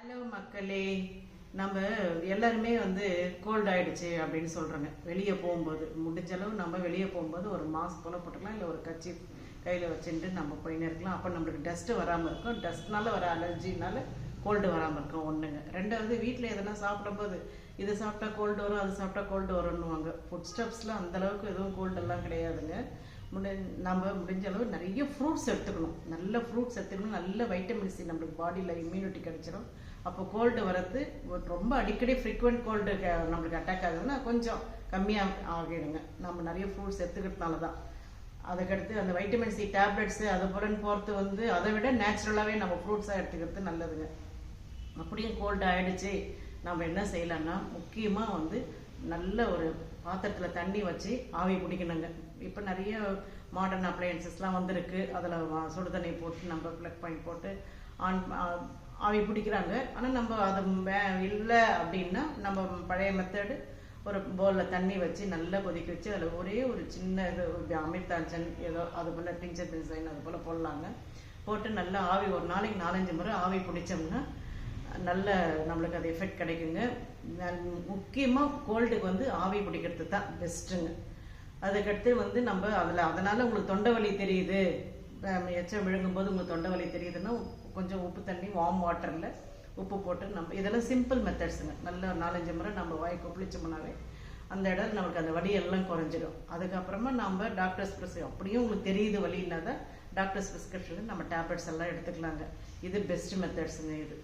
Hello மக்களே, நம்ம எல்லாருமே கோல்ட் ஆயிடுச்சு அப்படின்னு சொல்றாங்க. வெளியே போகும்போது முடிஞ்ச அளவு நம்ம வெளியே போகும்போது ஒரு மாஸ்க் போல போட்டுக்கலாம், இல்லை ஒரு கச்சி கையில் வச்சுட்டு நம்ம போயின்னு இருக்கலாம். அப்போ நம்மளுக்கு டஸ்ட்டு வராமல் இருக்கும். டஸ்ட்னால வர அலர்ஜினால கோல்டு வராமல் இருக்கும் ஒன்றுங்க. ரெண்டாவது, வீட்டில் எதனா சாப்பிடும்போது இது சாப்பிட்டா கோல்டு வரும், அது சாப்பிட்டா கோல்டு வரும்னுவாங்க. ஃபுட் ஸ்டெப்ஸ்லாம் அந்தளவுக்கு எதுவும் கோல்டெல்லாம் கிடையாதுங்க. நம்ம முடிஞ்ச அளவு நிறைய ஃப்ரூட்ஸ் எடுத்துக்கணும். நல்ல ஃப்ரூட்ஸ் எடுத்துக்கணும். நல்ல வைட்டமின் சி நம்மளுக்கு பாடியில் இம்யூனிட்டி கிடைச்சிடும். அப்போ கோல்டு வரது ரொம்ப அடிக்கடி ஃப்ரீக்வெண்ட் கோல்டு நம்மளுக்கு அட்டாக் ஆகுதுன்னா கொஞ்சம் கம்மியாக ஆகிடுங்க. நம்ம நிறைய ஃப்ரூட்ஸ் எடுத்துக்கிறதுனால தான். அதுக்கடுத்து அந்த வைட்டமின் சி டேப்லெட்ஸு அது போலன்னு போகிறது அதை விட நேச்சுரலாகவே நம்ம ஃப்ரூட்ஸாக எடுத்துக்கிறது நல்லதுங்க. அப்படியும் கோல்டு ஆகிடுச்சு, நம்ம என்ன செய்யலாம்னா முக்கியமாக நல்ல ஒரு பாத்திரத்தில் தண்ணி வச்சு ஆவி பிடிக்கணுங்க. இப்போ நிறைய மாடர்ன் அப்ளையன்சஸ்லாம் வந்திருக்கு. அதில் சுடு தண்ணி போட்டு நம்ம ப்ளக் பாயிண்ட் போட்டு ஆன் ஆவி பிடிக்கிறாங்க. ஆனால் நம்ம அது இல்லை அப்படின்னா நம்ம பழைய மெத்தடு ஒரு பவுலில் தண்ணி வச்சு நல்லா கொதிக்க வச்சு அதில் ஒரே ஒரு சின்ன இது அமிர்தாஞ்சன் ஏதோ அது போல் டிஞ்சர் டிசைன் அது போல் போடலாங்க. போட்டு நல்லா ஆவி ஒரு நாளைக்கு 4-5 முறை ஆவி பிடிச்சோம்னா நல்ல நம்மளுக்கு அது எஃபெக்ட் கிடைக்குங்க. முக்கியமாக கோல்டுக்கு ஆவி பிடிக்கிறது தான் பெஸ்ட்டுங்க. அதுக்கடுத்து நம்ம அதனால் உங்களுக்கு தொண்டை வலி தெரியுது, எச்சம் விழுங்கும்போது உங்களுக்கு தொண்டை வலி தெரியுதுன்னா கொஞ்சம் உப்பு தண்ணி வார்ம் வாட்டரில் உப்பு போட்டு நம்ம இதெல்லாம் சிம்பிள் மெத்தட்ஸுங்க. நல்ல 4-5 முறை நம்ம வாய் கொப்பளிச்சோம்னாவே அந்த இடம் நமக்கு அந்த வலியெல்லாம் குறைஞ்சிடும். அதுக்கப்புறமா நம்ம டாக்டர்ஸ் ப்ரிஸ்கிரிப்ஷன் அப்படியும் உங்களுக்கு தெரியுது வலின்னா தான் டாக்டர்ஸ் ப்ரிஸ்கிரிப்ஷன் நம்ம டேப்லெட்ஸ் எல்லாம் எடுத்துக்கலாங்க. இது பெஸ்ட் மெத்தட்ஸுங்க இது.